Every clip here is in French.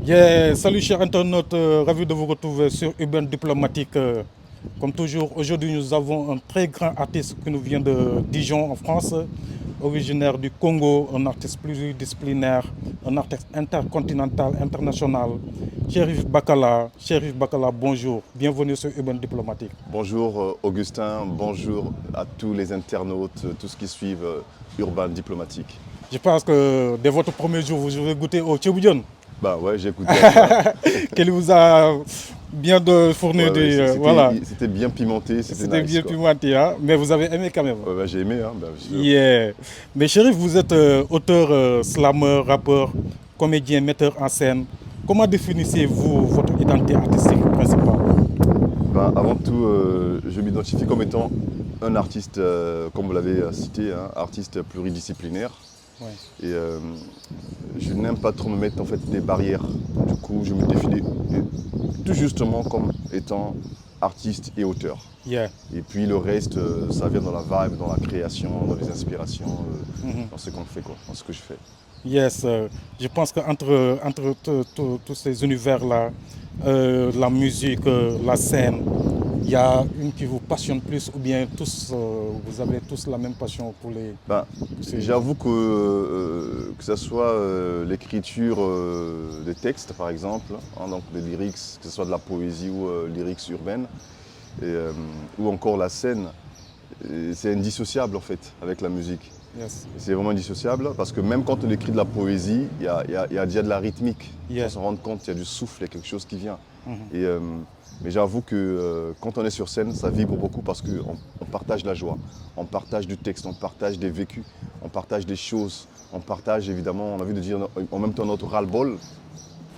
Salut chers internautes, ravi de vous retrouver sur Urban Diplomatique. Comme toujours, aujourd'hui nous avons un très grand artiste qui nous vient de Dijon en France, originaire du Congo, un artiste pluridisciplinaire, un artiste intercontinental, international. Chérif Bakala, bonjour, bienvenue sur Urban Diplomatique. Bonjour Augustin, bonjour à tous les internautes, tous ceux qui suivent Urban Diplomatique. Je pense que dès votre premier jour, vous aurez goûté au Tchéboudion, Bah ouais, j'ai écouté ça. qu'elle vous a bien fourni Ouais, ouais, des... voilà. c'était bien pimenté, c'était C'était nice, bien quoi. pimenté, hein? Mais vous avez aimé quand même. Ouais, bah, j'ai aimé, hein, bah, bien sûr. Yeah. Mais Chérif, vous êtes auteur, slammer, rappeur, comédien, metteur en scène. Comment définissez-vous votre identité artistique principale? Bah, avant tout, je m'identifie comme étant un artiste, comme vous l'avez cité, hein, artiste pluridisciplinaire. Ouais. Et je n'aime pas trop me mettre en fait des barrières. Du coup, je me définis tout justement comme étant artiste et auteur. Yeah. Et puis le reste, ça vient dans la vibe, dans la création, dans les inspirations, dans ce qu'on fait, quoi, dans ce que je fais. Yes. Je pense qu'entre tous ces univers-là, la musique, la scène, il y a une qui vous passionne plus ou bien tous, vous avez tous la même passion pour les... Ben, c'est- j'avoue que ce soit l'écriture des textes, par exemple, hein, donc des lyrics, que ce soit de la poésie ou lyrics urbaines, et, ou encore la scène, c'est indissociable en fait avec la musique. Yes. C'est vraiment indissociable parce que même quand on écrit de la poésie, il y a déjà de la rythmique. Yeah. On s'en rend compte, il y a du souffle, il y a quelque chose qui vient. Mhm. Et, mais j'avoue que quand on est sur scène, ça vibre beaucoup parce qu'on partage la joie, on partage du texte, on partage des vécus, on partage des choses, on partage évidemment, on a envie de dire en même temps notre ras-le-bol,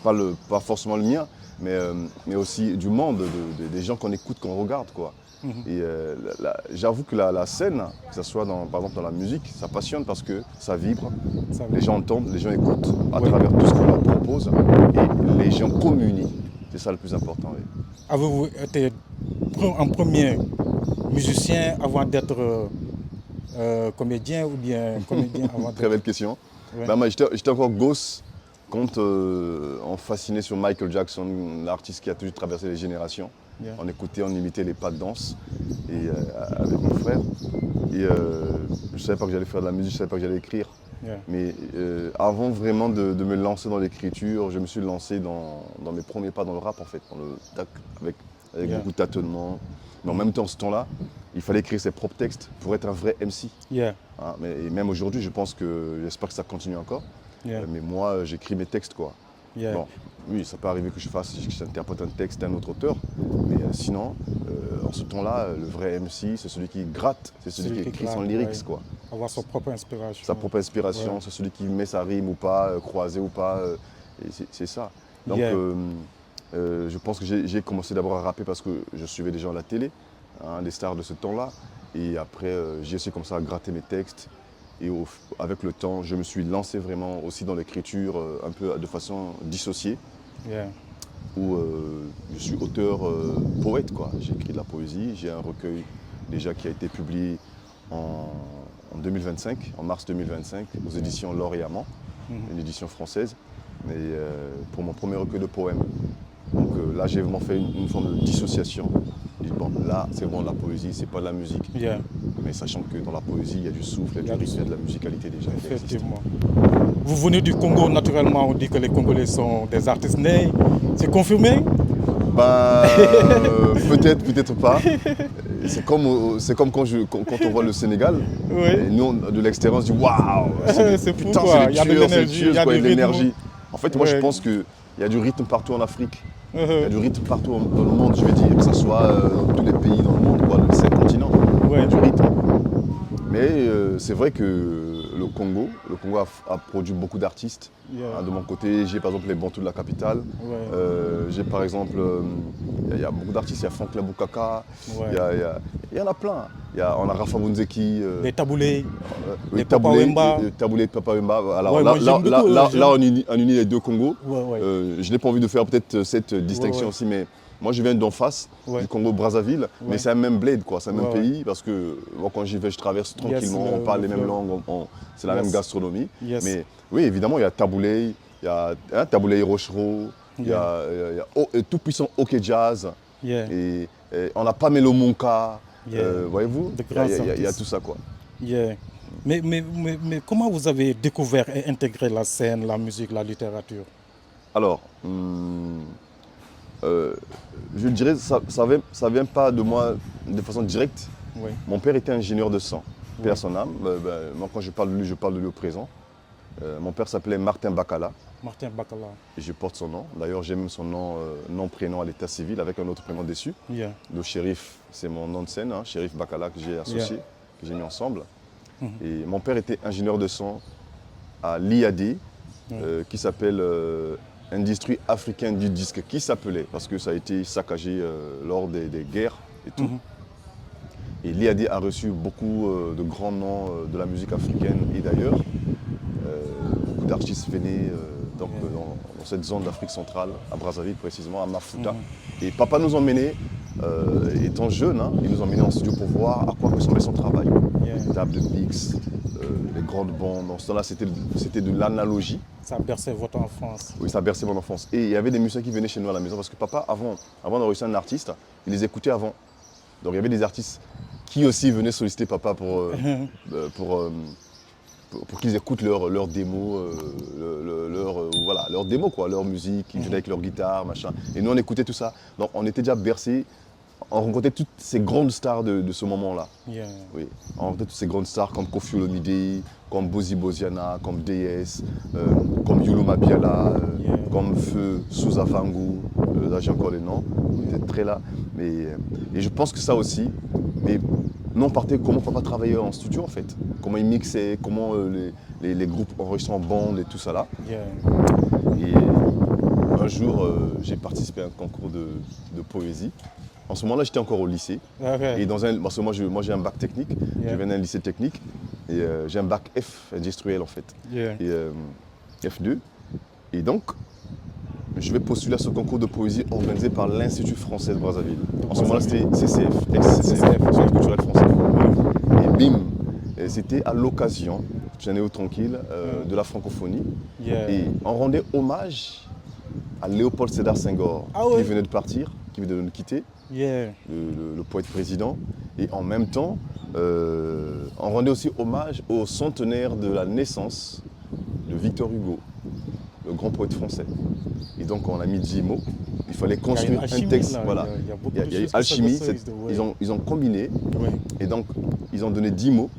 pas forcément le mien, mais aussi du monde, des gens qu'on écoute, qu'on regarde, quoi. Et j'avoue que la scène, que ce soit par exemple dans la musique, ça passionne parce que ça vibre, Ça les gens entendent, les gens écoutent à Oui. travers tout ce qu'on leur propose et les gens communient. C'est ça le plus important. Oui. Avez-vous été en premier musicien avant d'être comédien ou bien comédien avant Très belle d'être... question. Ouais. Ben, moi, j'étais encore gosse quand on fascinait sur Michael Jackson, l'artiste qui a toujours traversé les générations. Yeah. On écoutait, on imitait les pas de danse et, avec mon frère. Et je ne savais pas que j'allais faire de la musique, je ne savais pas que j'allais écrire. Yeah. Mais avant vraiment de me lancer dans l'écriture, je me suis lancé dans mes premiers pas dans le rap en fait, avec Yeah. beaucoup de tâtonnements. Mais en même temps, ce temps-là, il fallait écrire ses propres textes pour être un vrai MC. Yeah. Hein. Et même aujourd'hui, j'espère que ça continue encore. Yeah. Mais moi, j'écris mes textes, quoi. Yeah. Bon, oui, ça peut arriver que j'interprète un texte d'un autre auteur, mais sinon, en ce temps-là, le vrai MC, c'est celui qui gratte, c'est celui qui écrit son gratte, lyrics, ouais. quoi. Avoir sa propre inspiration. Sa propre inspiration, Ouais. c'est celui qui met sa rime ou pas, croisé ou pas, et c'est ça. Donc, Yeah. je pense que j'ai commencé d'abord à rapper parce que je suivais des gens à la télé, hein, des stars de ce temps-là, et après, j'ai essayé comme ça à gratter mes textes. Et avec le temps, je me suis lancé vraiment aussi dans l'écriture, un peu de façon dissociée, Yeah. où je suis auteur, poète, quoi. J'ai écrit de la poésie, j'ai un recueil déjà qui a été publié en 2025, en mars 2025, aux éditions L'Or et Amand, une édition française, mais pour mon premier recueil de poèmes. Donc là, j'ai vraiment fait une forme de dissociation. Je dis, bon, là, c'est bon, la poésie, c'est pas de la musique. Yeah. Mais sachant que dans la poésie, il y a du souffle, il y a du rythme, il y a de la musicalité déjà. qui existe. Effectivement. Vous venez du Congo, naturellement, on dit que les Congolais sont des artistes nés. C'est confirmé? Ben, peut-être, peut-être pas. C'est comme quand on voit le Sénégal. Oui. Et nous, de l'extérieur, on se dit waouh, C'est fou, putain, quoi. c'est Il des y a de tueurs, c'est des l'énergie, il y tueuses, a quoi, du il y a de rythme. l'énergie. En fait, moi, je Ouais. pense qu'il y a du rythme partout en Afrique. Il y a du rythme partout dans le monde, je veux dire, que ce soit dans tous les pays dans le monde, quoi, les 5 continents. Il y Ouais. a du rythme. Mais c'est vrai que le Congo a produit beaucoup d'artistes. Yeah. Hein, de mon côté, j'ai par exemple les Bantous de la capitale. Ouais. J'ai par exemple, il y a beaucoup d'artistes, il y a Franklin Boukaka, Ouais. il y en a plein. On a Rafa Mounzeki, Les taboulés. oui, Papa Wemba. Taboulé, Papa Wemba. Alors Ouais, moi, j'aime beaucoup, j'aime. là, on unit les deux Congos. Ouais, ouais. Je n'ai pas envie de faire peut-être cette distinction ouais. aussi, mais moi je viens d'en face, Ouais. du Congo-Brazzaville, mais Ouais. c'est un même bled, quoi, c'est un même Ouais, ouais. pays, parce que moi, quand j'y vais, je traverse tranquillement, le- on parle le les mêmes fleuve. langues, c'est la Yes. même gastronomie. Yes. Mais oui, évidemment, il y a Taboulé, Il y a Taboulé Rochereau, il y a, tout puissant OK Jazz, Yeah. et on n'a pas Melo Monka, Yeah. voyez-vous, De il y a- grands il y, a- il y a artistes. tout ça quoi. Yeah. Mais comment vous avez découvert et intégré la scène, la musique, la littérature? Alors, je dirais, ça vient pas de moi de façon directe. Oui. Mon père était ingénieur de son, paix à Oui. son âme. Moi, quand je parle de lui au présent. Mon père s'appelait Martin Bacala, Martin Bacala. et je porte son nom. D'ailleurs, j'ai même son nom-prénom à l'état civil avec un autre prénom dessus. Yeah. Le shérif, c'est mon nom de scène, hein, shérif Bacala que j'ai associé, que j'ai mis ensemble. Et mon père était ingénieur de son à l'IAD, qui s'appelle Industrie africaine du disque, qui s'appelait, parce que ça a été saccagé lors des guerres et tout. Et l'IAD a reçu beaucoup de grands noms de la musique africaine et d'ailleurs. Beaucoup d'artistes venaient dans cette zone d'Afrique centrale, à Brazzaville précisément, à Mafuta. Et papa nous emmenait, étant jeune, hein, il nous emmenait en studio pour voir à quoi ressemblait son travail. Table de mix, les grandes bandes. Dans ce temps-là, c'était de l'analogie. Ça a bercé votre enfance. Oui, ça a bercé mon enfance. Et il y avait des musiciens qui venaient chez nous à la maison parce que papa, avant d'enregistrer un artiste, il les écoutait avant. Donc il y avait des artistes qui aussi venaient solliciter papa pour qu'ils écoutent leurs démos, leur démo, quoi, leur musique, ils venaient avec leur guitare, machin. Et nous, on écoutait tout ça. Donc, on était déjà bercés. On rencontrait toutes ces grandes stars de ce moment-là. Yeah. Oui. On rencontrait toutes ces grandes stars comme Koffi Olomide, comme Bozi Boziana, comme DS, comme Yulu Mabiala, comme Feu, Souza Fangou. Là, j'ai encore les noms. Ils étaient très là. Et je pense que ça aussi. Mais non, partait comment papa travaillait en studio en fait. Comment il mixait, comment les groupes enregistraient en bande et tout ça là. Yeah. Et un jour, j'ai participé à un concours de poésie. En ce moment-là, j'étais encore au lycée. Okay. Et parce que moi j'ai un bac technique. Je viens d'un lycée technique. Et j'ai un bac F industriel en fait. Yeah. Et F2. Et donc, je vais postuler à ce concours de poésie organisé par l'Institut français de Brazzaville. En ce moment-là, c'était CCF, ex-CCF, Centre culturel français. Et bim, c'était à l'occasion, j'en ai au tranquille, de la francophonie. Yeah. Et on rendait hommage à Léopold Sédar Senghor, qui venait de partir, qui venait de nous quitter, Yeah. le poète président. Et en même temps, on rendait aussi hommage au centenaire de la naissance de Victor Hugo, le grand poète français. Et donc on a mis 10 mots. Il fallait construire un texte. Là. Voilà. Il y a eu alchimie. Ils ont combiné. Oui. Et donc ils ont donné 10 mots.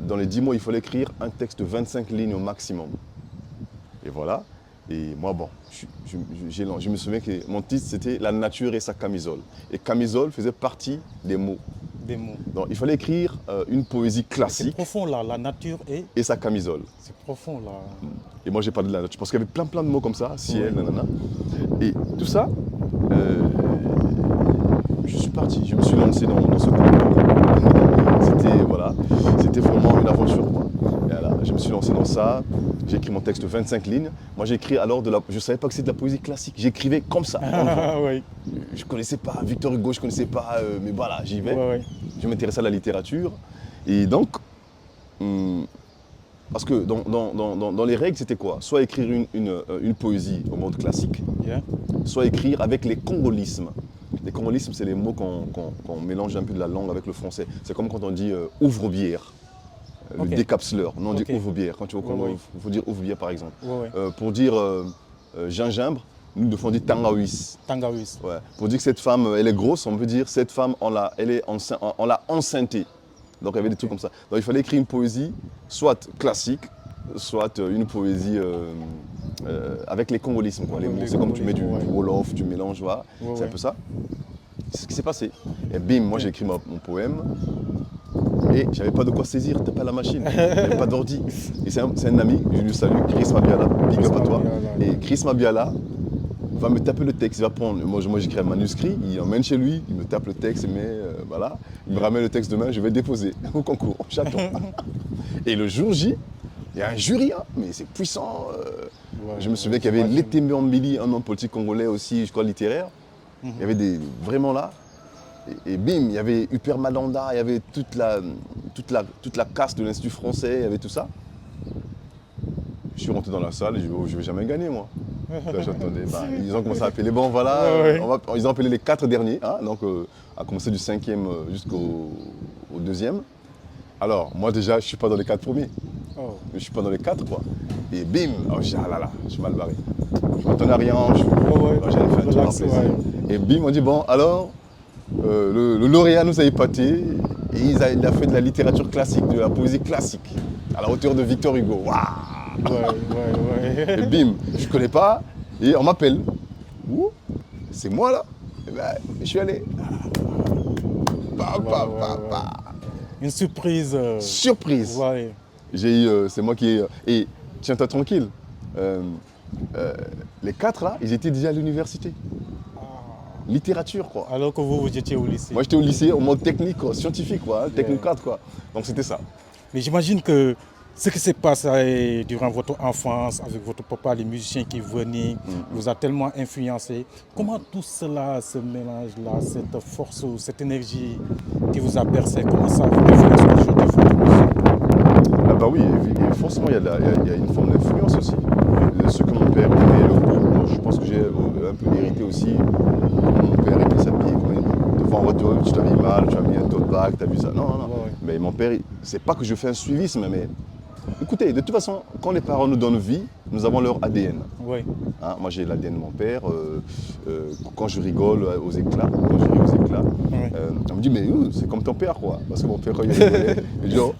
Dans les 10 mots, il fallait écrire un texte de 25 lignes au maximum. Et voilà. Et moi, bon, je me souviens que mon titre, c'était La nature et sa camisole. Et camisole faisait partie des mots. Des mots. Donc il fallait écrire une poésie C'est classique profond là, la nature et sa camisole. C'est profond là. Et moi j'ai parlé de la nature parce qu'il y avait plein de mots comme ça, ciel, nanana. Et tout ça, je suis parti, je me suis lancé dans ce concours. C'était vraiment une aventure quoi. Et voilà, je me suis lancé dans ça, j'ai écrit mon texte de 25 lignes. Moi j'ai écrit alors je ne savais pas que c'était de la poésie classique, j'écrivais comme ça. Oui. Je ne connaissais pas Victor Hugo, je ne connaissais pas, mais voilà, j'y vais. Ouais. Je m'intéressais à la littérature. Et donc, parce que dans les règles, c'était quoi? Soit écrire une poésie au mode classique, Yeah. soit écrire avec les congolismes. Les congolismes, c'est les mots qu'on mélange un peu de la langue avec le français. C'est comme quand on dit ouvre-bière, le décapsuleur. Non, on dit ouvre-bière. Quand tu vas au Congo, il faut dire ouvre-bière par exemple. Pour dire gingembre, nous devons dire tangawis. Tangawis. Ouais. Pour dire que cette femme, elle est grosse, on peut dire cette femme, on l'a enceintée. Donc il y avait des trucs comme ça. Donc il fallait écrire une poésie, soit classique, soit une poésie avec les congolismes. Quoi. Les mots, c'est comme tu mets du wolof, tu mélanges, voilà. C'est un peu ça. C'est ce qui s'est passé. Et bim, moi j'ai écrit mon poème. Et j'avais pas de quoi saisir, t'as pas la machine, j'avais pas d'ordi. Et c'est un ami, je lui salue, Chris Mabiala, big up à toi. Et Chris Mabiala va me taper le texte, il va prendre, moi j'écris un manuscrit, il emmène chez lui, il me tape le texte, voilà, il me ramène le texte demain, je vais le déposer au concours, j'attends. Et le jour J, il y a un jury, hein, mais c'est puissant. Je me souviens qu'il y avait Létembe Mbili, un homme politique congolais aussi, je crois littéraire. Il y avait vraiment là. Et bim, il y avait Uper Madanda, il y avait toute la caste de l'Institut français, il y avait tout ça. Je suis rentré dans la salle et je dis, oh, je ne vais jamais gagner, moi. Là, j'entendais, ils ont commencé à appeler, bon voilà, ils ont appelé les 4 derniers, hein, donc à commencer du 5e jusqu'au 2e. Alors, moi déjà, je ne suis pas dans les 4 premiers. Oh. Je ne suis pas dans les 4, quoi. Et bim, oh, je dis, ah là là, je suis mal barré. Je m'attendais à rien, j'avais fait un tour à plaisir. Et bim, on dit, bon, alors, le lauréat nous a épaté et il a fait de la littérature classique, de la poésie classique, à la hauteur de Victor Hugo. Waouh. Et bim, je ne connais pas, et on m'appelle. Ouh, c'est moi là. Et ben, je suis allé. Une surprise. Surprise. Ouais. J'ai eu, c'est moi qui ai. Et tiens-toi tranquille. Les 4 là, ils étaient déjà à l'université. Littérature, quoi. Alors que vous étiez au lycée. Moi, j'étais au lycée en mode technique, quoi, scientifique, quoi, technique 4, quoi. Donc, c'était ça. Mais j'imagine que ce qui s'est passé durant votre enfance avec votre papa, les musiciens qui venaient, vous a tellement influencé. Comment tout cela, ce mélange-là, cette force, cette énergie qui vous a bercé, comment ça vous influence aujourd'hui votre musique? Ah bah oui, et forcément, il y a une forme d'influence aussi. De ce que mon père aimait, moi, je pense que j'ai un peu hérité aussi. Mon père aimait s'habiller. Devant un retour, tu t'habilles mal, tu as mis un tote bag, tu as vu ça. Non. Ouais. Mais mon père, c'est pas que je fais un suivisme, mais écoutez, de toute façon, quand les parents nous donnent vie, nous avons leur ADN. Oui. Hein, moi, j'ai l'ADN de mon père. Quand je rigole aux éclats, quand je ris aux éclats, on me dit, mais c'est comme ton père, quoi. Parce que mon père, quand il rigolait, genre,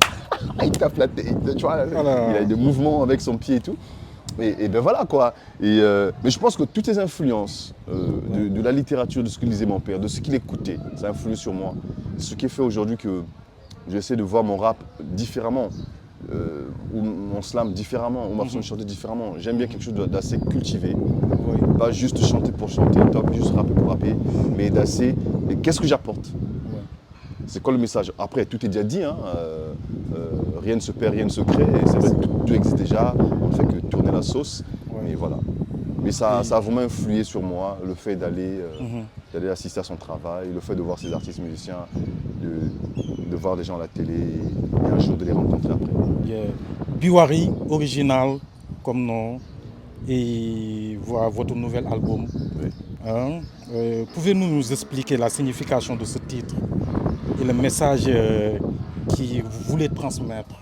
il tape la tête, tu vois, il a des mouvements avec son pied et tout. Et ben voilà, quoi. Mais je pense que toutes les influences de la littérature, de ce que lisait mon père, de ce qu'il écoutait, ça influe sur moi. Ce qui fait aujourd'hui que j'essaie de voir mon rap différemment. Ou mon slam différemment, ou ma façon de chanter différemment. J'aime bien quelque chose d'assez cultivé. Oui. Pas juste chanter pour chanter, pas juste rapper pour rapper, mais d'assez. Et qu'est-ce que j'apporte? C'est quoi le message? Après, tout est déjà dit, hein. Rien ne se perd, rien ne se crée. C'est vrai que tout existe déjà, on ne fait que tourner la sauce. Mais voilà. Mais ça a vraiment influé sur moi, le fait d'aller assister à son travail, le fait de voir ces artistes musiciens, de voir des gens à la télé et un jour de les rencontrer après. Biwari, original comme nom, et voilà votre nouvel album. Oui. Hein? Pouvez-vous nous expliquer la signification de ce titre et le message que vous voulez transmettre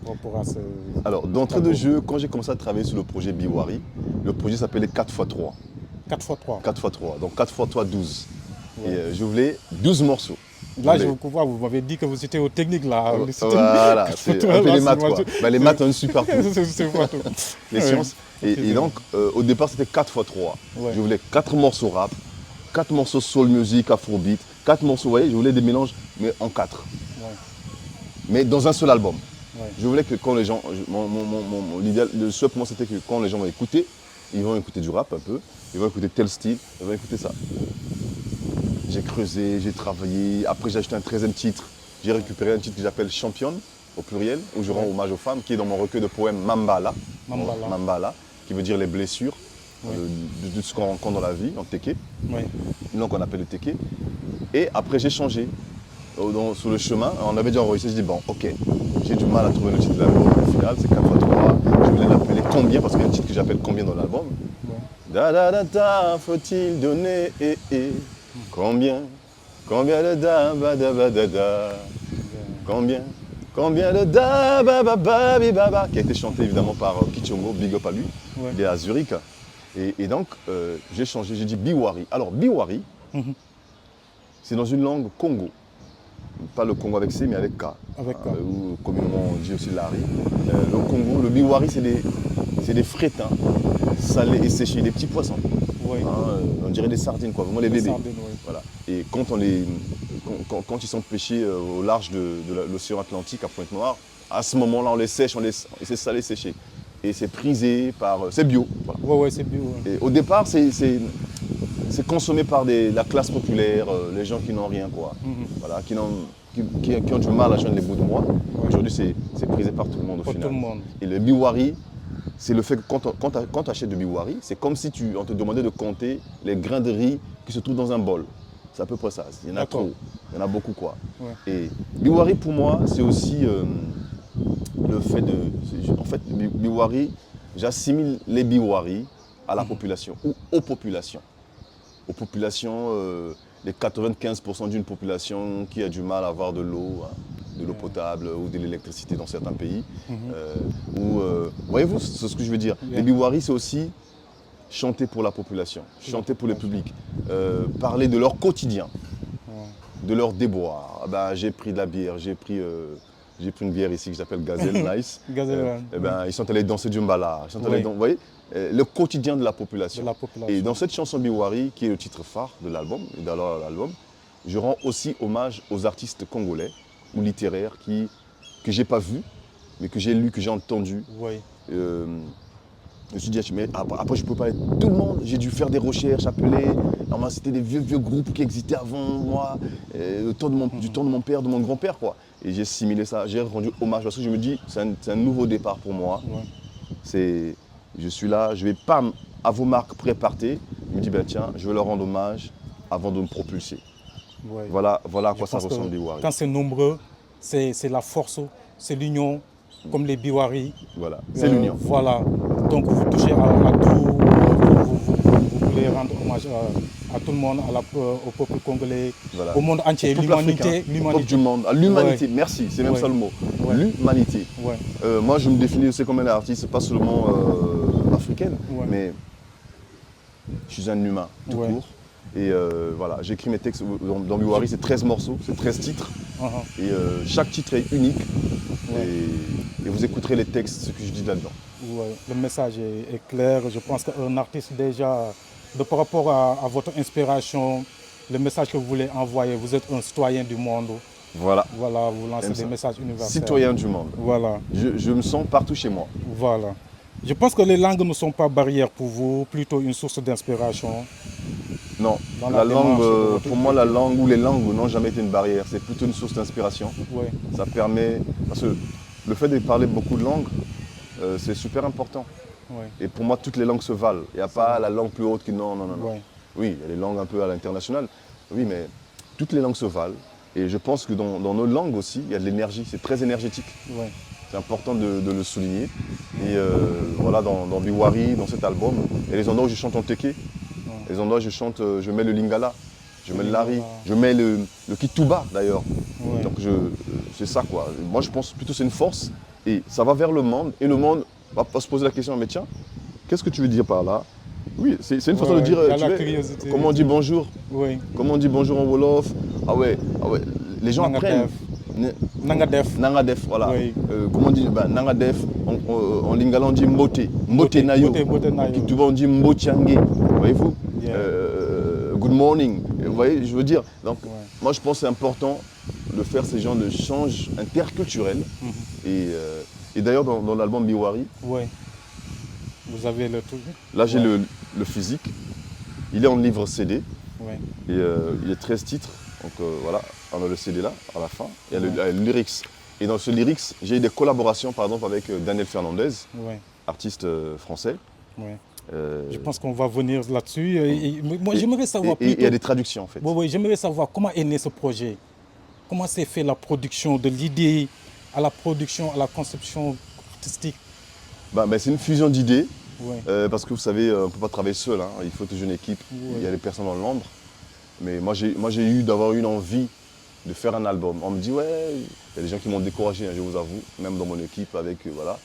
par rapport à ce... Alors, d'entrée de jeu, quand j'ai commencé à travailler sur le projet Biwari, le projet s'appelait 4x3. 4x3. 4x3, donc 4x3, 12. Ouais. Et je voulais 12 morceaux. Là, je vous vois, vous m'avez dit que vous étiez aux techniques là. Voilà, c'est un peu les maths, quoi. Bah, les maths ont une super coup. Les sciences. Et donc, au départ, c'était 4x3. Ouais. Je voulais 4 morceaux rap, 4 morceaux soul music, afrobeat, 4 morceaux, vous voyez, je voulais des mélanges, mais en 4. Ouais. Mais dans un seul album. Ouais. Je voulais que quand les gens, l'idéal, le souhait pour moi, c'était que quand les gens vont écouter, ils vont écouter du rap un peu, ils vont écouter tel style, ils vont écouter ça. J'ai creusé, j'ai travaillé, après j'ai acheté un 13e titre. J'ai récupéré un titre que j'appelle Championne, au pluriel, où je rends hommage aux femmes, qui est dans mon recueil de poèmes Mambala. Mambala, qui veut dire les blessures de ce qu'on rencontre dans la vie, en téké. Donc on appelle le téké. Et après j'ai changé. Sur le chemin, on avait déjà enregistré, je dis bon, ok, j'ai du mal à trouver le titre de l'album. Au final, c'est 4x3. Je voulais l'appeler Combien, parce qu'il y a un titre que j'appelle Combien dans l'album. Da da da da, faut-il donner Combien de da ba da ba da da. Combien de da ba ba ba bi ba ba, qui a été chanté évidemment par Kichongo, big up à lui. Il est à Zurich. Et donc j'ai changé, j'ai dit Biwari. Alors Biwari, c'est dans une langue Congo. Pas le Congo avec C, mais avec K. Avec K. Ou communément on dit aussi Lari. Le Congo, le Biwari, c'est des frétins salés et séchés, des petits poissons. On dirait des sardines, quoi, vraiment les bébés. Sardines, voilà. Et quand ils sont pêchés au large de l'océan Atlantique à Pointe-Noire, à ce moment-là, on les sèche, c'est salé, séché. Et c'est prisé par... c'est bio. Voilà. Ouais, c'est bio. Et au départ, c'est consommé par la classe populaire, les gens qui n'ont rien, quoi. Voilà, qui ont du mal à joindre les bouts de moi. Aujourd'hui, c'est prisé par tout le monde au final. Tout le monde. Et le Biwari, c'est le fait que quand tu achètes du Biwari, c'est comme si on te demandait de compter les grains de riz qui se trouvent dans un bol. C'est à peu près ça. Il y en a trop. Il y en a beaucoup, quoi. Et Biwari, pour moi, c'est aussi le fait de... En fait, Biwari, j'assimile les Biwari à la population ou aux populations. Aux populations, les 95% d'une population qui a du mal à avoir de l'eau, hein, de l'eau potable ou de l'électricité dans certains pays. Voyez-vous, c'est ce que je veux dire. Les Biwari, c'est aussi chanter pour la population, chanter pour le public, parler de leur quotidien, de leur déboire. Ben, j'ai pris de la bière, j'ai pris une bière ici que j'appelle Gazelle Nice. Ils sont allés danser du mbala. Ils sont allés vous voyez, le quotidien de la population. Et dans cette chanson Biwari, qui est le titre phare de l'album, et dans l'album, je rends aussi hommage aux artistes congolais ou littéraires que j'ai pas vus, mais que j'ai lus, que j'ai entendus. Je me suis dit, mais après je ne peux pas être tout le monde. J'ai dû faire des recherches, appeler. Normalement, c'était des vieux groupes qui existaient avant moi, du temps de mon père, de mon grand-père, quoi. Et j'ai assimilé ça, j'ai rendu hommage parce que je me dis, c'est un nouveau départ pour moi. Je suis là, je ne vais pas à vos marques préparées. Je me dis, ben, tiens, je vais leur rendre hommage avant de me propulser. Voilà à quoi ça ressemble, Biwari. Quand c'est nombreux, c'est la force, c'est l'union, comme les Biwari. Voilà, c'est l'union. Voilà, donc vous touchez à tout, vous voulez rendre hommage à tout le monde, au peuple congolais, au monde entier, l'humanité. Au peuple du monde, à l'humanité, merci, c'est même ça le mot, l'humanité. Moi je me définis aussi comme un artiste, pas seulement africaine, mais je suis un humain tout court. Et voilà, j'écris mes textes dans Biwari, c'est 13 morceaux, c'est 13 titres. Et chaque titre est unique. Et vous écouterez les textes, ce que je dis là-dedans. Le message est clair. Je pense qu'un artiste déjà, par rapport à votre inspiration, le message que vous voulez envoyer, vous êtes un citoyen du monde. Voilà. Voilà, vous lancez des messages universels. Citoyen du monde. Voilà. Je me sens partout chez moi. Voilà. Je pense que les langues ne sont pas barrières pour vous, plutôt une source d'inspiration. Non, la langue, pour moi, la langue ou les langues n'ont jamais été une barrière. C'est plutôt une source d'inspiration. Ça permet, parce que le fait de parler beaucoup de langues, c'est super important. Et pour moi, toutes les langues se valent. Il n'y a pas la langue plus haute que non. Oui, il y a les langues un peu à l'international. Oui, mais toutes les langues se valent. Et je pense que dans nos langues aussi, il y a de l'énergie. C'est très énergétique. C'est important de le souligner. Et voilà, dans Biwari, dans cet album, il y a les endroits où je chante en teke. Les endroits où je chante, je mets le lingala, je mets le lari, je mets le kituba d'ailleurs. Donc c'est ça quoi. Moi je pense plutôt c'est une force et ça va vers le monde. Et le monde va pas se poser la question, mais tiens, qu'est-ce que tu veux dire par là? Oui, c'est une façon de dire, comment on dit bonjour? Comment on dit bonjour en Wolof? Ah ouais, les gens apprennent. Nangadef, voilà. Comment on dit Nangadef, en lingala on dit mbote, mbote nayo. En kituba on dit mbotiange, voyez-vous? Good morning, vous voyez, je veux dire. Donc, moi je pense que c'est important de faire ces genres de changes interculturels. Et d'ailleurs, dans l'album Biwari, vous avez le truc. Là, j'ai le physique. Il est en livre CD. Et il y a 13 titres. Donc voilà, on a le CD là, à la fin. Il y a le lyrics. Et dans ce lyrics, j'ai eu des collaborations, par exemple, avec Daniel Fernandez, artiste français. Je pense qu'on va venir là-dessus. Moi, j'aimerais savoir plutôt... Il y a des traductions, en fait. J'aimerais savoir comment est né ce projet. Comment s'est fait la production, de l'idée à la production, à la conception artistique. C'est une fusion d'idées. Parce que vous savez, on ne peut pas travailler seul. Hein. Il faut toujours une équipe. Il y a des personnes dans l'ombre. Mais moi, j'ai eu d'avoir une envie de faire un album. On me dit, ouais, il y a des gens qui m'ont découragé, hein, je vous avoue, même dans mon équipe, voilà.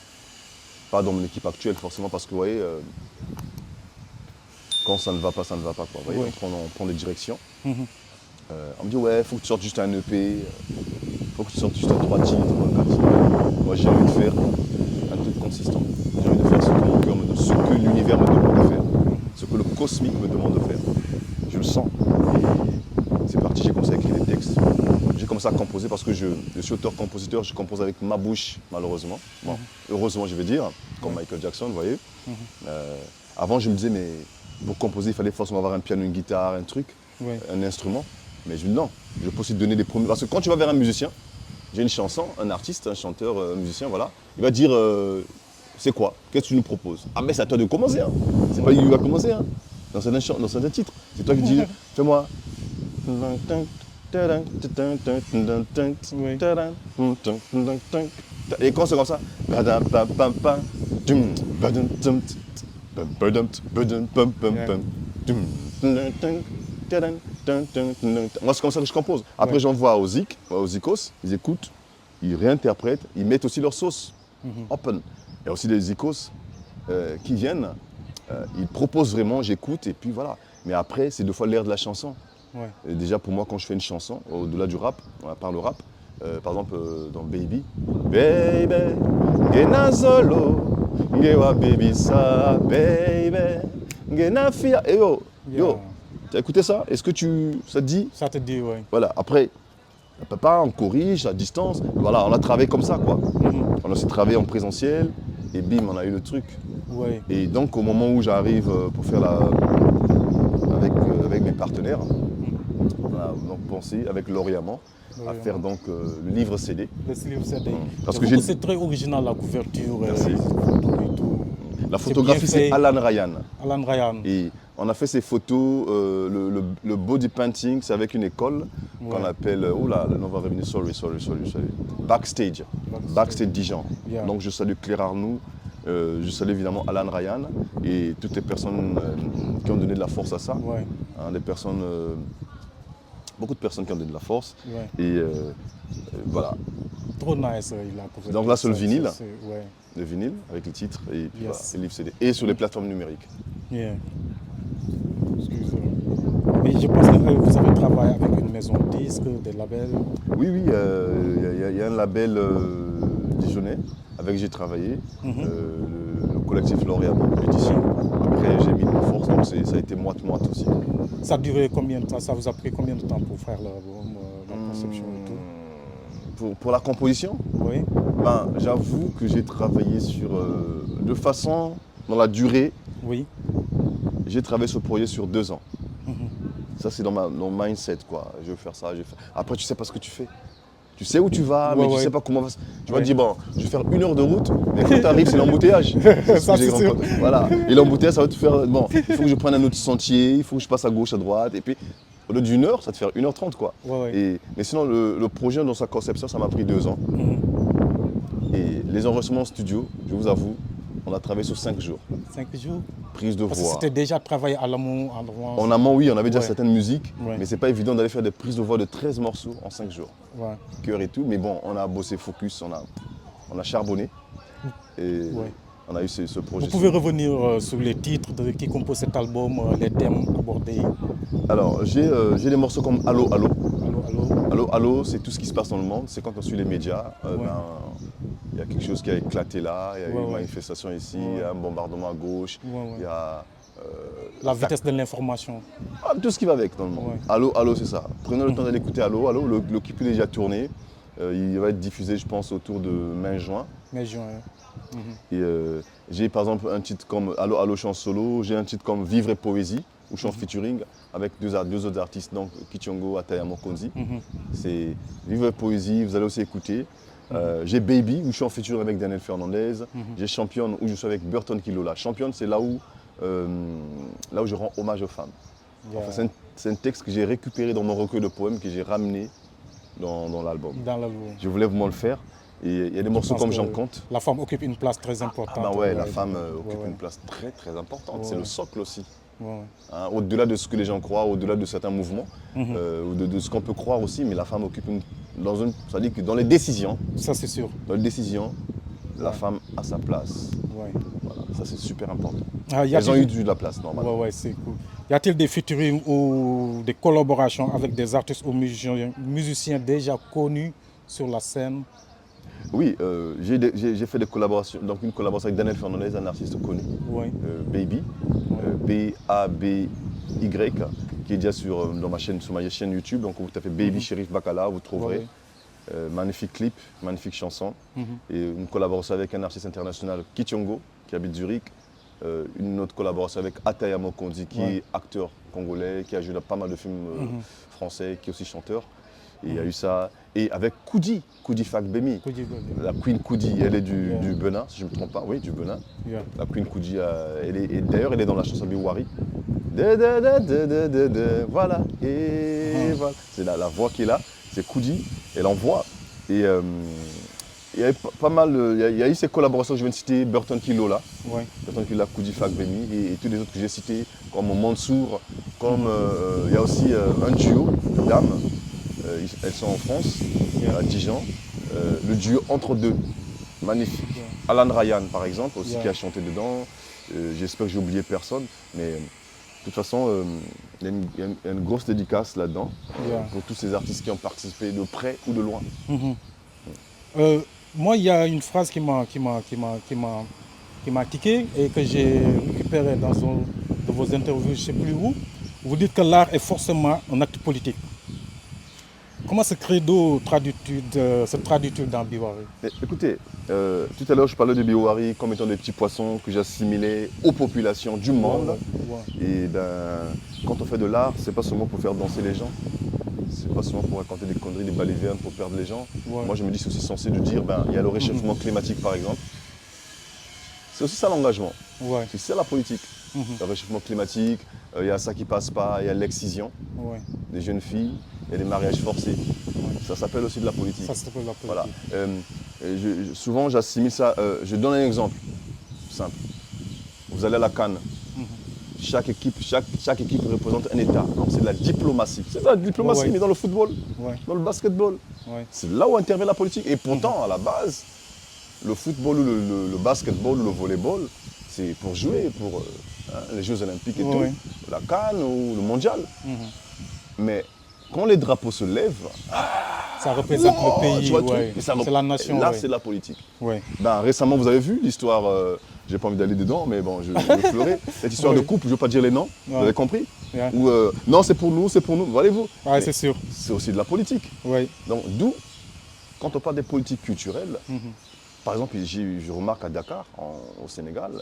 Pas dans mon équipe actuelle forcément, parce que vous voyez, quand ça ne va pas, ça ne va pas. Quoi. Vous voyez, on prend des directions. On me dit, ouais, il faut que tu sortes juste un EP, il faut que tu sortes juste 3 titres, 4 titres. Moi, j'ai envie de faire un truc consistant. J'ai envie de faire ce que mon cœur ce que l'univers me demande de faire, ce que le cosmique me demande de faire. Je le sens. Et c'est parti, j'ai commencé à écrire des textes. J'ai commencé à composer parce que je suis auteur-compositeur, je compose avec ma bouche, malheureusement. Bon, heureusement, je veux dire, comme Michael Jackson, vous voyez. Avant, je me disais, mais pour composer, il fallait forcément avoir un piano, une guitare, un truc, un instrument. Mais je dis non, je peux aussi donner des premiers. Parce que quand tu vas vers un musicien, j'ai une chanson, un artiste, un chanteur, un musicien, voilà, il va dire c'est quoi? Qu'est-ce que tu nous proposes? Ah, mais c'est à toi de commencer, hein. C'est pas lui qui va commencer, hein. Dans certains titres. C'est toi qui dis fais-moi. Et quand c'est comme ça, Moi, c'est comme ça que je compose. Après, Ouais. j'envoie aux Zik, aux Zikos, ils écoutent, ils réinterprètent, ils mettent aussi leur sauce. Open. Il y a aussi des Zikos qui viennent, ils proposent vraiment, j'écoute, et puis voilà. Mais après, c'est deux fois l'air de la chanson. Ouais. Et déjà, pour moi, quand je fais une chanson, au-delà du rap, à part le rap, par exemple, dans Baby, Baby, Gena Zolo, Gewa Baby Sa, Baby, Gena Fia. Et yo, Yeah. t'as écouté ça? Est-ce que ça te dit? Ça te dit, ouais. Voilà, après, papa, on corrige à distance. Voilà, on a travaillé comme ça, quoi. On a aussi travaillé en présentiel, et bim, on a eu le truc. Ouais. Et donc, au moment où j'arrive pour faire avec mes partenaires, on a donc pensé, avec Lauriamant, à faire donc le livre CD. Le livre CD. Parce J'avoue que c'est très original la couverture. Merci. Les photos et tout. La photographie, bien c'est fait. Alan Ryan. Alan Ryan. Et on a fait ces photos, le body painting, c'est avec une école qu'on Ouais. appelle, oh là, le nom va revenir, sorry. Backstage. Backstage Dijon. Yeah. Donc je salue Claire Arnoux, je salue évidemment Alan Ryan et toutes les personnes qui ont donné de la force à ça. Ouais. Hein, beaucoup de personnes qui ont donné de la force. Ouais. Et voilà, Trop nice, la couverture. Donc là, sur le vinyle. Ouais. le vinyle avec le titre et puis Yes. voilà, le livre CD. Et sur les plateformes numériques. Yeah. Excusez-moi. Mais je pense que vous avez travaillé avec une maison de disques, des labels. Oui, il y a un label dijonnais avec qui j'ai travaillé, le collectif Lauriamant Édition. Après, j'ai mis de ma force, donc ça a été moite-moite aussi. Ça a duré combien de temps? Ça vous a pris combien de temps pour faire l'album, la conception et tout? Pour la composition, Oui. ben, j'avoue que j'ai travaillé de façon, dans la durée, Oui. j'ai travaillé sur le projet sur 2 ans. Ça, c'est dans mon mindset, quoi. Je veux faire ça, je vais faire. Après, tu sais pas ce que tu fais. Tu sais où tu vas, mais tu sais pas comment. Tu vas te dire, bon, je vais faire 1 heure de route, mais quand tu arrives, c'est l'embouteillage. Ça, c'est sûr. Voilà. Et l'embouteillage, ça va te faire. Bon, il faut que je prenne un autre sentier, il faut que je passe à gauche, à droite. Et puis, au lieu d'1 heure, ça te fait 1h30, quoi. Ouais. Mais sinon, le projet dans sa conception, ça m'a pris 2 ans. Et les enregistrements en studio, je vous avoue, on a travaillé sur 5 jours. 5 jours. Prise de Parce que voix. c'était déjà travaillé à l'amont, en avance. En amont, oui, on avait déjà Ouais. certaines musiques, Ouais. mais c'est pas évident d'aller faire des prises de voix de 13 morceaux en 5 jours. Ouais. Cœur et tout, mais bon, on a bossé focus, on a charbonné et Ouais. on a eu ce projet. Vous pouvez revenir sur les titres qui composent cet album, les thèmes abordés. Alors, j'ai des morceaux comme Allo, Allo. Allô, allô. Allo, Allo, c'est tout ce qui se passe dans le monde. C'est quand on suit les médias, Ouais. il y a quelque chose qui a éclaté là, il y a eu Ouais, une ouais. manifestation ici, il y a un bombardement à gauche, Ouais. il y a La vitesse de l'information. tout ce qui va avec dans le monde. Ouais. Allo, Allo, c'est ça. Prenez le temps d'aller écouter Allo, Allo. Le clip est déjà tourné. Il va être diffusé, je pense, autour de mai-juin. Mais juin. Et j'ai par exemple un titre comme Allo Allo chant solo, j'ai un titre comme Vivre et Poésie, où je suis en featuring avec deux autres artistes, donc Kichongo, Ataya Mokonzi. C'est Vivre et Poésie, vous allez aussi écouter. J'ai Baby, où je suis en featuring avec Daniel Fernandez. J'ai Championne, où je suis avec Burton Kilola. Championne, c'est là où je rends hommage aux femmes. Yeah. Enfin, c'est un texte que j'ai récupéré dans mon recueil de poèmes, que j'ai ramené dans l'album. Dans l'album. Je voulais vraiment le faire. Et il y a des morceaux pense comme que J'en compte. La femme occupe une place très importante. Ah bah ouais, la femme ouais, occupe ouais. une place très très importante. Ouais, C'est le ouais. socle aussi. Ouais. Hein, au-delà de ce que les gens croient, au-delà de certains mouvements, ou de ce qu'on peut croire aussi, mais la femme occupe ça dit que dans les décisions, Ça, c'est sûr. la femme a sa place. Ouais. Voilà, ça c'est super important. Ah, Elles ont eu de la place normalement. Ouais, c'est cool. Y a-t-il des featuring ou des collaborations avec des artistes ou musiciens déjà connus sur la scène? Oui, j'ai fait des collaborations, donc une collaboration avec Daniel Fernandez, un artiste connu, Ouais. Baby, B-A-B-Y, qui est déjà sur ma chaîne YouTube. Donc vous tapez Baby Shérif Bakala, vous trouverez. Ouais. Magnifique clip, magnifique chanson. Et une collaboration avec un artiste international, Kichongo, qui habite Zurich. Une autre collaboration avec Ataya Mokonzi, qui est acteur congolais, qui a joué dans pas mal de films français, qui est aussi chanteur. Et il y a eu ça. Et avec Koudi Fakbemi. La Queen Koudi, elle est du Benin, si je ne me trompe pas. Oui, du Benin. Yeah. La Queen Koudi, et d'ailleurs, elle est dans la chanson Biwari. Voilà. Et voilà. C'est la voix qui est là. C'est Koudi. Elle envoie. Et il y a eu pas mal, il y a eu ces collaborations que je viens de citer, Burton Kilo là, Ouais. Burton Kilo, Koudi Fagbemi et tous les autres que j'ai cités, comme Mansour, comme il y a aussi un duo de dames, elles sont en France, Yeah. à Dijon, le duo Entre deux, magnifique. Yeah. Alan Ryan par exemple aussi Yeah. qui a chanté dedans, j'espère que j'ai oublié personne, mais de toute façon, il y a une grosse dédicace là-dedans Yeah. pour tous ces artistes qui ont participé de près ou de loin. Moi, il y a une phrase qui m'a tiqué et que j'ai récupérée dans de vos interviews, je ne sais plus où. Vous dites que l'art est forcément un acte politique. Comment ce credo se traduit-il dans Biwari? Écoutez, tout à l'heure je parlais de Biwari comme étant des petits poissons que j'assimilais aux populations du monde. Ouais. Et quand on fait de l'art, c'est pas seulement pour faire danser les gens, c'est pas seulement pour raconter des conneries, des balivernes pour perdre les gens. Ouais. Moi je me dis c'est aussi censé de dire, il y a le réchauffement climatique par exemple. C'est aussi ça l'engagement, Ouais. c'est ça la politique. Le réchauffement climatique, il y a ça qui passe pas, il y a l'excision Ouais. des jeunes filles, il y a des mariages forcés. Ça s'appelle aussi de la politique. Ça s'appelle la politique. Voilà. Souvent j'assimile ça, je donne un exemple simple. Vous allez à la CAN, chaque équipe représente un État. Donc c'est de la diplomatie. C'est de la diplomatie, Ouais. mais dans le football, Ouais. dans le basketball. Ouais. C'est là où intervient la politique. Et pourtant, à la base, le football, ou le basketball, ou le volleyball, c'est pour jouer, pour les Jeux Olympiques et Ouais. tout, la CAN ou le mondial. Mais quand les drapeaux se lèvent, Ça représente le pays, tu vois le truc, ouais. et ça C'est la nation. là ouais. c'est de la politique. Ouais. Récemment, vous avez vu l'histoire, j'ai pas envie d'aller dedans, mais bon, je fleurais. Cette histoire Ouais. de couple, je ne veux pas dire les noms, vous Ouais. avez compris? Yeah. Ou non, c'est pour nous, voyez-vous. Ouais, Mais c'est sûr. c'est aussi de la politique. Ouais. Donc, d'où, quand on parle des politiques culturelles, par exemple, je remarque à Dakar, au Sénégal,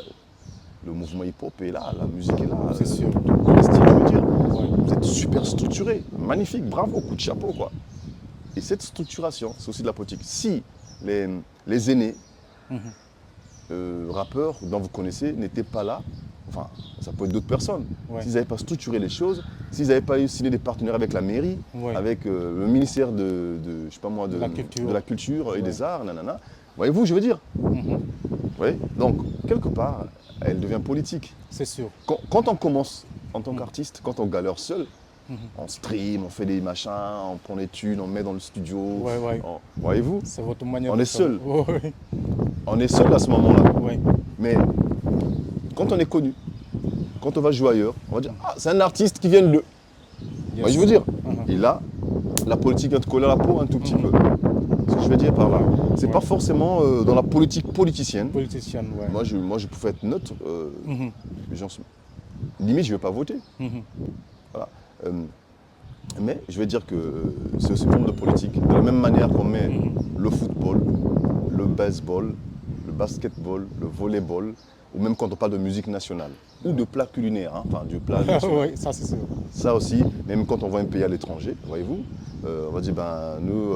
le mouvement hip-hop est là, la musique est là. C'est sûr. Tous les styles, je veux dire. Ouais. Vous êtes super structuré, magnifique, bravo, coup de chapeau, quoi. Et cette structuration, c'est aussi de la politique. Si les aînés, rappeurs dont vous connaissez, n'étaient pas là, enfin, ça peut être d'autres personnes, Ouais. s'ils n'avaient pas structuré les choses, s'ils n'avaient pas eu signé des partenariats avec la mairie, Ouais. avec le ministère de je sais pas moi, de la culture et Ouais. des arts, nanana, voyez-vous, je veux dire. Vous voyez. Donc, quelque part, elle devient politique. C'est sûr. Quand on commence en tant qu'artiste, quand on galère seul, on stream, on fait des machins, on prend des thunes, on met dans le studio. Ouais, ouais. Voyez-vous, C'est votre manière On de est seul. faire. Ouais. on est seul à ce moment-là. Ouais. Mais quand on est connu, quand on va jouer ailleurs, on va dire ah, c'est un artiste qui vient de. Yes. Moi, je veux dire. Mhm. Et là, la politique vient te coller à la peau un tout petit peu. Ce que je veux dire par là, c'est Ouais. pas forcément dans la politique politicienne. Politicienne, ouais. Moi, je pouvais être neutre. Mhm. Limite, je ne vais pas voter. Mhm. Voilà. Mais je vais dire que c'est aussi une forme de politique. De la même manière qu'on met le football, le baseball, le basketball, le volleyball, ou même quand on parle de musique nationale, ou de plats culinaires, hein, enfin du plat national. Oui, ça c'est sûr. Ça aussi, même quand on voit un pays à l'étranger, voyez-vous, on va dire, nous,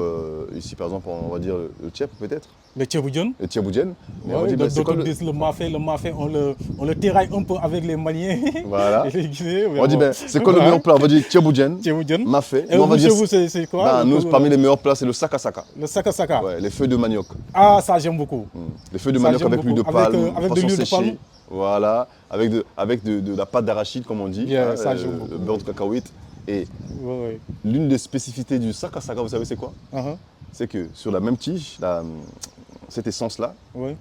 ici par exemple, on va dire le tchèp peut-être, Le Tchéboudjon, le tchéboudjen. Mais on va dire, c'est quoi d'autres le... disent le mafé, on le terraille un peu avec les Maliens. Voilà. Et les Guinéens. On va dire, c'est quoi le meilleur plat? On va dire tchéboudjen, Tchéboudjon. mafé. Et Nous, on va chez dire, vous, c'est quoi? nous, parmi les meilleurs plats, c'est le saka-saka. Le saka-saka. Ouais, les feuilles de manioc. Ah, ça j'aime beaucoup. Les feuilles de Ça, manioc j'aime avec l'huile de beaucoup. Avec, palme, avec de poisson l'huile de séché. palme. Voilà, avec de la pâte d'arachide, comme on dit, Yeah, ça, j'aime le beaucoup. beurre de cacahuète. Et Ouais, ouais. l'une des spécificités du saka-saka, vous savez c'est quoi? Uh-huh. C'est que sur la même tige, cette essence-là, Ouais.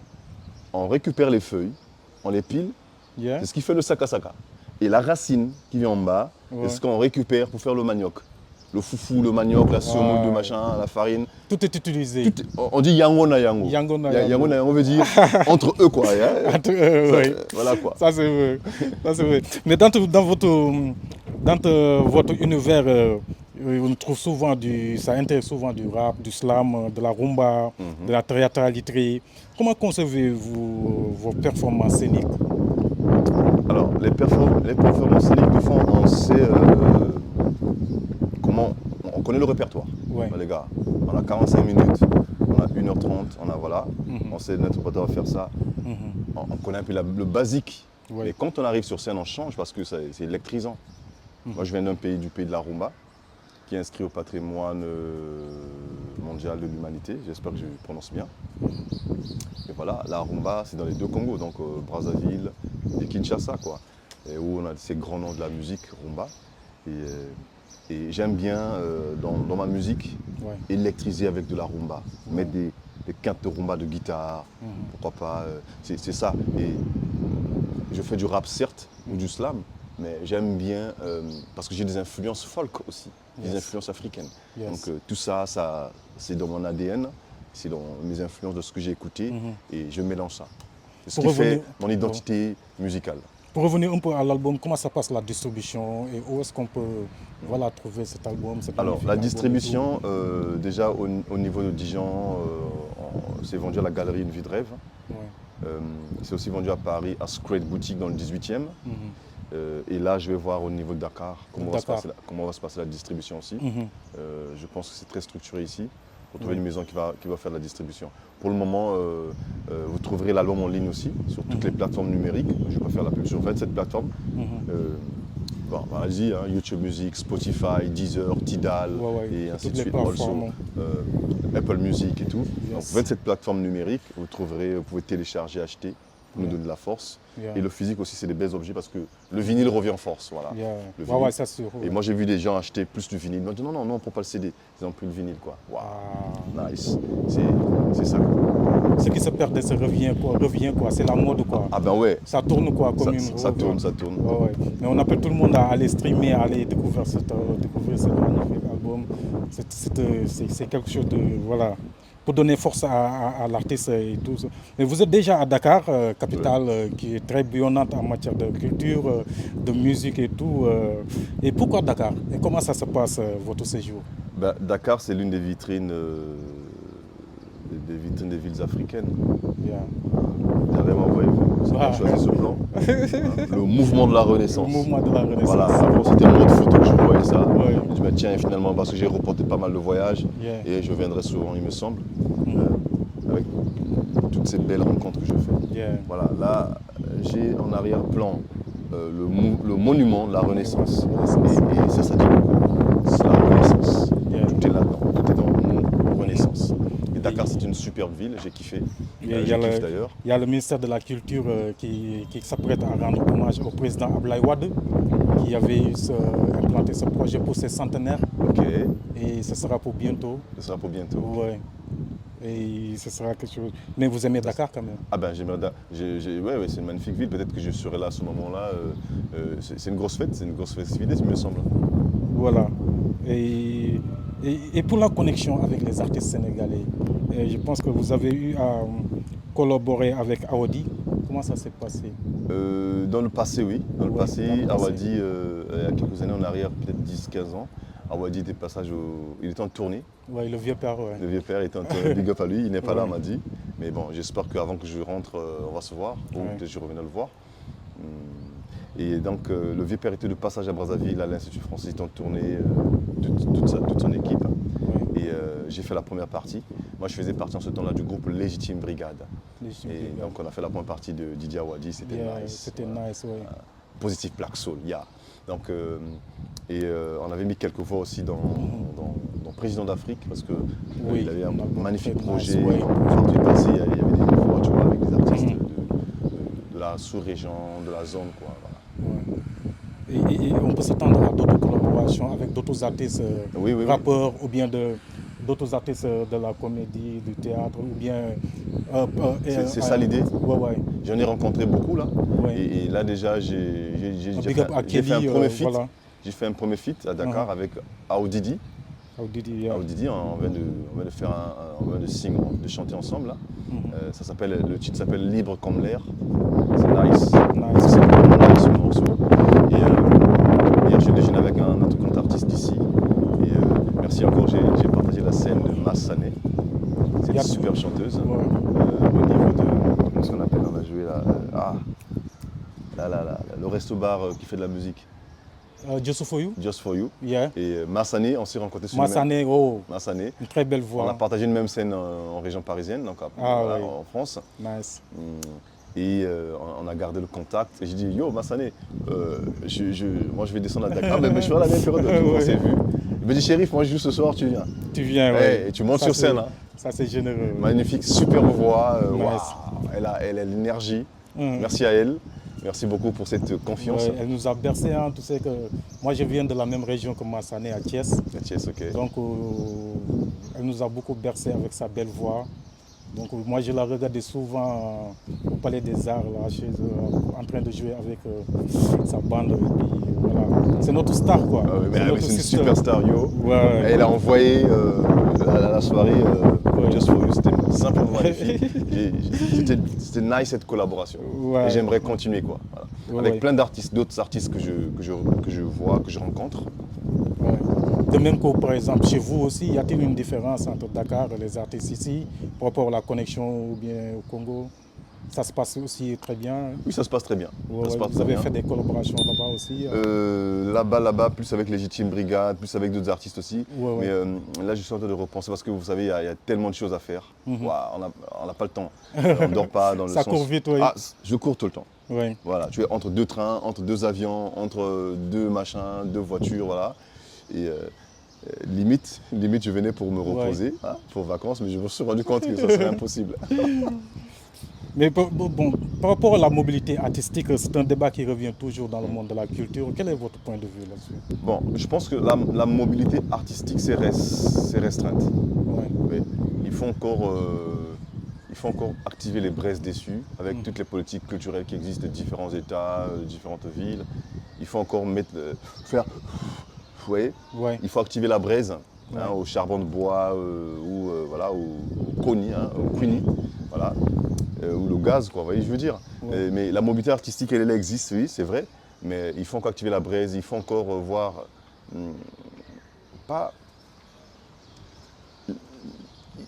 on récupère les feuilles, on les pile, Yeah. c'est ce qui fait le saka-saka. Et la racine qui vient en bas, Ouais. c'est ce qu'on récupère pour faire le manioc. Le foufou, le manioc, la semoule de Ouais. machin, la farine. Tout est utilisé. On dit yango na yango. Yango na yango. Yango na yango veut dire entre eux quoi. Hein. Ouais. Voilà quoi. Ça c'est vrai. Ça, c'est vrai. Mais dans votre univers, on trouve souvent ça intéresse souvent du rap, du slam, de la rumba, de la théâtralité. Comment concevez-vous vos performances scéniques? Alors, les performances scéniques, des fois, on sait comment. On connaît le répertoire, Ouais. les gars. On a 45 minutes, on a 1h30, on a voilà. On sait notre répertoire faire ça. On connaît un peu le basique. Ouais. Mais quand on arrive sur scène, on change parce que c'est électrisant. Moi, je viens du pays de la rumba. qui est inscrit au patrimoine mondial de l'humanité. J'espère que je prononce bien. Et voilà, la rumba, c'est dans les deux Congos, donc Brazzaville et Kinshasa, quoi. Et où on a ces grands noms de la musique rumba. Et j'aime bien, dans ma musique, Ouais. électriser avec de la rumba. Mettre des quintes de rumba de guitare, pourquoi pas. C'est ça. Et je fais du rap, certes, ou du slam, mais j'aime bien, parce que j'ai des influences folk aussi, des Yes. influences africaines. Yes. Donc tout ça, c'est dans mon ADN, c'est dans mes influences de ce que j'ai écouté, et je mélange ça. C'est ce Pour qui fait revenir- mon identité musicale. Pour revenir un peu à l'album, comment ça passe la distribution et où est-ce qu'on peut voilà, trouver cet album, cet Alors, magnifique la album et distribution, déjà au niveau de Dijon, c'est vendu à la galerie Une Vie de Rêve. tout? Ouais. C'est aussi vendu à Paris, à Scred Boutique dans le 18e. Et là, je vais voir au niveau de Dakar comment va se passer la distribution aussi. Je pense que c'est très structuré ici pour trouver une maison qui va faire de la distribution. Pour le moment, vous trouverez l'album en ligne aussi sur toutes les plateformes numériques. Je ne vais pas faire la pub sur 27 plateformes. Bon, allez-y, hein, YouTube Music, Spotify, Deezer, Tidal et ainsi de toutes les suite. Also, plateformes. Apple Music et tout. Yes. Donc 27 plateformes numériques, vous pouvez télécharger, acheter pour nous donner de la force. Yeah. Et le physique aussi, c'est des belles objets parce que le vinyle revient en force. Voilà. Yeah. Le Ouais, vinyle. ouais, ça c'est sûr. Et moi, j'ai vu des gens acheter plus du vinyle. Ils m'ont dit non, non, non, on ne prend pas le CD. Ils ont pris le vinyle, quoi. Waouh, nice. C'est ça. Ce qui se perdait, ça revient quoi. C'est la mode quoi. Ah ben ouais. Ça tourne quoi comme une Ça roue, tourne, quoi. ça tourne. Ouais, ouais. Mais on appelle tout le monde à aller streamer, à aller découvrir ce magnifique album. C'est quelque chose de voilà pour donner force à l'artiste et tout. Mais vous êtes déjà à Dakar, capitale qui est très bouillonnante en matière de culture, de musique et tout. Et pourquoi Dakar? Et comment ça se passe votre séjour? Ben, Dakar, c'est l'une des vitrines des villes africaines. Yeah. Carrément, voyez-vous. C'est bien choisi ce plan. Le mouvement de la Renaissance. Le mouvement de la Renaissance. Voilà, avant c'était en mode photo que je voyais ça. Ouais. Je me dis, bah, tiens, finalement, parce que j'ai reporté pas mal de voyages Yeah. et je viendrai souvent, il me semble, avec toutes ces belles rencontres que je fais. Yeah. Voilà, là, j'ai en arrière-plan le monument de la Renaissance. Et ça dit beaucoup. C'est la Renaissance. Yeah. Tout est là-dedans, tout est dans le mot Renaissance. Et Dakar, c'est une superbe ville, j'ai kiffé. Il y a Je kiffe d'ailleurs. Il y a le ministère de la Culture qui s'apprête à rendre hommage au président Abdoulaye Wade, qui avait implanté ce projet pour ses centenaires. Ok, Et ce sera pour bientôt. ce sera pour bientôt. Ouais. Et ce sera quelque chose. Mais vous aimez Dakar quand même? Ah ben j'aimerais, ouais, c'est une magnifique ville, peut-être que je serai là à ce moment-là. C'est une grosse fête, c'est une grosse festivité, il me semble. Voilà. Et pour la connexion avec les artistes sénégalais, je pense que vous avez eu à collaborer avec Awadi. Comment ça s'est passé? Dans le passé, oui. Dans le Ouais, passé, dans le passé. Awadi, il y a quelques années en arrière, peut-être 10-15 ans, Awadi était passage il était en tournée. Oui, le vieux père, ouais. Le vieux père était en tournée, big up à lui, il n'est pas là, Ouais. on m'a dit. Mais bon, j'espère qu'avant que je rentre, on va se voir, ou Ouais. peut-être je reviendrai le voir. Et donc, le vieux père était de passage à Brazzaville, à l'Institut français, il était en tournée, toute son équipe. Ouais. Et j'ai fait la première partie. Moi, je faisais partie en ce temps-là du groupe Légitime Brigade. Légitime Et Brigade. donc, on a fait la première partie de Didier Awadi, c'était Yeah, nice. C'était Voilà. nice, ouais. Positive Black Soul, yeah. Donc, on avait mis quelques voix aussi dans Président d'Afrique parce que Oui, il avait un on a magnifique fait projet. nice, ouais. Partout est passé, il y avait des voix, tu vois, avec des artistes de la sous-région, de la zone, quoi. Voilà. Ouais. Et on peut s'attendre à d'autres collaborations avec d'autres artistes, Oui, oui, oui. rappeurs ou bien d'autres artistes de la comédie, du théâtre ou bien. C'est ça l'idée. Ouais, ouais. J'en ai rencontré beaucoup là. Ouais. Et là déjà, j'ai Big up à fait un Kelly, premier feat. voilà. J'ai fait un premier feat à Dakar avec Aoudidi. Aoudidi, yeah. Aoudidi, on vient de chanter ensemble là. Ça s'appelle, le titre s'appelle Libre comme l'air. C'est nice. Nice. C'est vraiment nice ce morceau. Et hier j'ai déjeuné avec un autre grand artiste d'ici. Et merci encore, j'ai partagé la scène de Massané. C'est une super chanteuse. Ouais. Au niveau de, comment est-ce qu'on appelle, on a joué là, le resto-bar qui fait de la musique. Just for you, Just for You. yeah. Et Massané, on s'est rencontrés sur Massané, oh, Massané. une très belle On a voix. partagé une même scène en région parisienne, donc Ah, voilà, oui. en France. Nice. Et on a gardé le contact. Et j'ai dit, yo, Massané, moi je vais descendre à Dakar. Mais je suis à la même période, on s'est vu. Il me dit, Chérif, moi je joue ce soir, tu viens. Tu viens, Ouais, ouais. et tu montes Ça, sur c'est- scène. Hein. Ça, c'est généreux. Magnifique, super voix. Nice. Waouh, elle a l'énergie. Mhm. Merci à elle. Merci beaucoup pour cette confiance. Ouais, elle nous a bercé, hein. Tu sais que moi je viens de la même région que Massané à Thiès. Yes, ok. Donc elle nous a beaucoup bercé avec sa belle voix. Donc moi je la regardais souvent au Palais des Arts, là, chez eux, en train de jouer avec sa bande. Et puis, voilà. C'est notre star, quoi. Ah oui, mais notre c'est une sister. superstar, yo. Ouais. Elle a envoyé à la soirée Just for You, c'était simplement magnifique. C'était nice cette collaboration. Ouais. Et j'aimerais continuer quoi. Voilà. Ouais, Avec ouais. plein d'artistes, d'autres artistes que je vois, que je rencontre. Ouais. De même que par exemple chez vous aussi, y a-t-il une différence entre Dakar et les artistes ici par rapport à la connexion ou bien au Congo? Ça se passe aussi très bien. Oui, ça se passe très bien. Ouais, Ça se ouais. passe Vous très avez bien. fait des collaborations là-bas aussi. Là-bas, plus avec Légitime Brigade, plus avec d'autres artistes aussi. Ouais, ouais. Mais là, je suis en train de repenser parce que vous savez, il y a tellement de choses à faire. Mhm. Ouah, on n'a pas le temps. On ne dort pas dans le Ça sens... court vite, oui. Ah, je cours tout le temps. Oui. Voilà, tu es entre deux trains, entre deux avions, entre deux machins, deux voitures, voilà. Et limite, je venais pour me reposer, hein, pour vacances, mais je me suis rendu compte que ça serait impossible. Mais bon, par rapport à la mobilité artistique, c'est un débat qui revient toujours dans le monde de la culture. Quel est votre point de vue là-dessus? Bon, je pense que la mobilité artistique, c'est restreinte. Ouais. Oui. Il faut encore activer les braises dessus avec toutes les politiques culturelles qui existent de différents États, différentes villes. Il faut encore faire... Vous voyez, Ouais. il faut activer la braise Ouais. au charbon de bois ou voilà, au koni, au kuni, voilà, ou le gaz, quoi, vous voyez, je veux dire. Ouais. Mais la mobilité artistique, elle existe, oui, c'est vrai, mais il faut encore activer la braise, il faut encore voir, pas...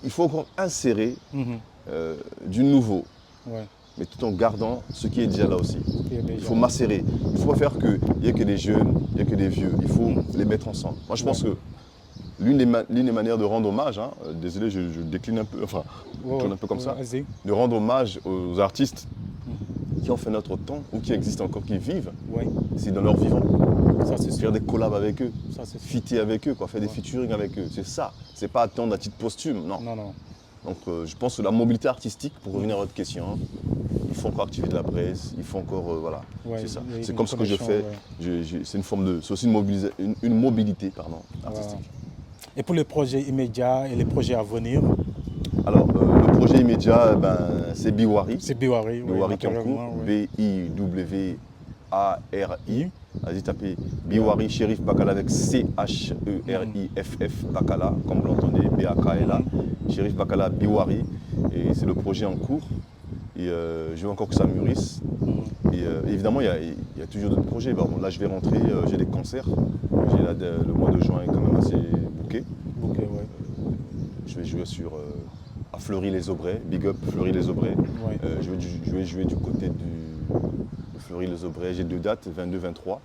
Il faut encore insérer Mhm. du nouveau, Ouais. mais tout en gardant ce qui est déjà là aussi. Et déjà- Il faut macérer. Il ne faut pas faire qu'il n'y ait que des jeunes, il n'y ait que des vieux. Il faut les mettre ensemble. Moi, je pense que l'une des manières de rendre hommage, hein, désolé, je décline un peu, enfin, je Ouais, tourne un peu comme ouais, ça, vas-y. de rendre hommage aux artistes qui ont fait notre temps ou qui existent encore, qui vivent, Ouais. c'est dans leur vivant. Ça c'est sûr. Faire des collabs avec eux, Ça c'est sûr. fitter avec eux, quoi, faire des featuring avec eux. C'est ça. C'est pas attendre à titre posthume, non. Non, non. Donc je pense que la mobilité artistique, pour revenir à votre question, hein, il faut encore activer de la presse, il faut encore, voilà, Ouais, c'est ça. il y a C'est une comme ce que je fais. connexion, C'est une forme de, c'est aussi une mobilité, pardon, artistique. Et pour les projets immédiats et les projets à venir, Alors le projet immédiat, c'est Biwari. c'est Biwari. ouais, Biwari qui est en cours, naturellement, ouais. Biwari. Vas-y, tapez Biwari Chérif Bakala avec Cheriff Bakala, comme vous l'entendez, B-A-K-L-A. Chérif Bakala Biwari. Et c'est le projet en cours. Et je veux encore que ça mûrisse. Et évidemment, il y a toujours d'autres projets. Bon, là, je vais rentrer, j'ai des concerts. Le mois de juin est quand même assez bouqué. Ok, ouais. Je vais jouer à Fleury-les-Aubrais, Big Up Fleury-les-Aubrais. Ouais. Je vais jouer du côté de Fleury-les-Aubrais. J'ai 2 dates, 22-23.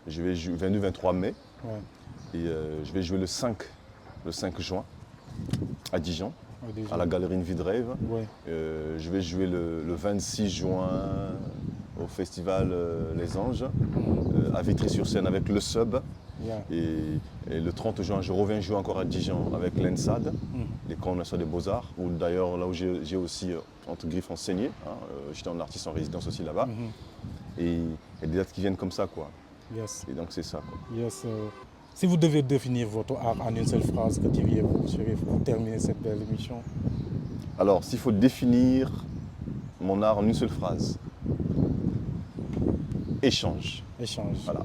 Je vais jouer 22-23 mai. Ouais. Et je vais jouer le 5 juin à Dijon, Ouais, déjà. à la Galerie Une Vie de Rêve. Ouais. Je vais jouer le 26 juin au festival Les Anges, à Vitry-sur-Seine avec le Sub. Yeah. Et le 30 juin, je reviens jouer encore à Dijon avec l'ENSAD, l'école nationale des beaux-arts, où d'ailleurs là où j'ai aussi, entre griffes, enseigné. J'étais un artiste en résidence aussi là-bas. Et il y a des dates qui viennent comme ça, quoi. Yes. Et donc c'est ça, quoi. Yes. Si vous devez définir votre art en une seule phrase, que diriez-vous, Chérif, pour terminer cette belle émission? Alors, s'il faut définir mon art en une seule phrase, échange. Échange. Voilà,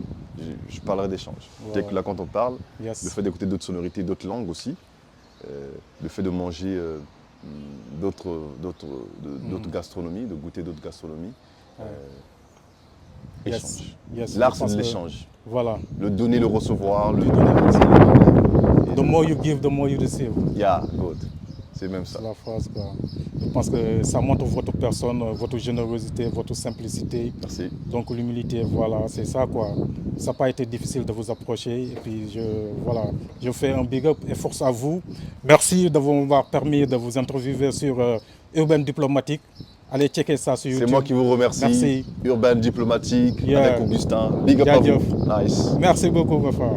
je parlerai d'échange. Ouais, Dès que là, quand on parle, Yes. le fait d'écouter d'autres sonorités, d'autres langues aussi, le fait de manger d'autres gastronomies, de goûter d'autres gastronomies, Yes. échange. Yes. L'art, Je c'est pense de que- l'échange. Voilà. Le donner, le recevoir, le... The more you give, the more you receive. Yeah, good. C'est même ça. C'est la phrase, quoi. Je pense que ça montre votre personne, votre générosité, votre simplicité. Merci. Donc l'humilité, voilà, c'est ça, quoi. Ça n'a pas été difficile de vous approcher. Et puis, je fais un big up et force à vous. Merci de m'avoir permis de vous interviewer sur Urban Diplomatique. Allez checker ça sur YouTube. C'est moi qui vous remercie. Merci. Urban Diplomatique Yeah. avec Augustin. Big up à Jaajëf. vous. Nice. Merci beaucoup, mon frère.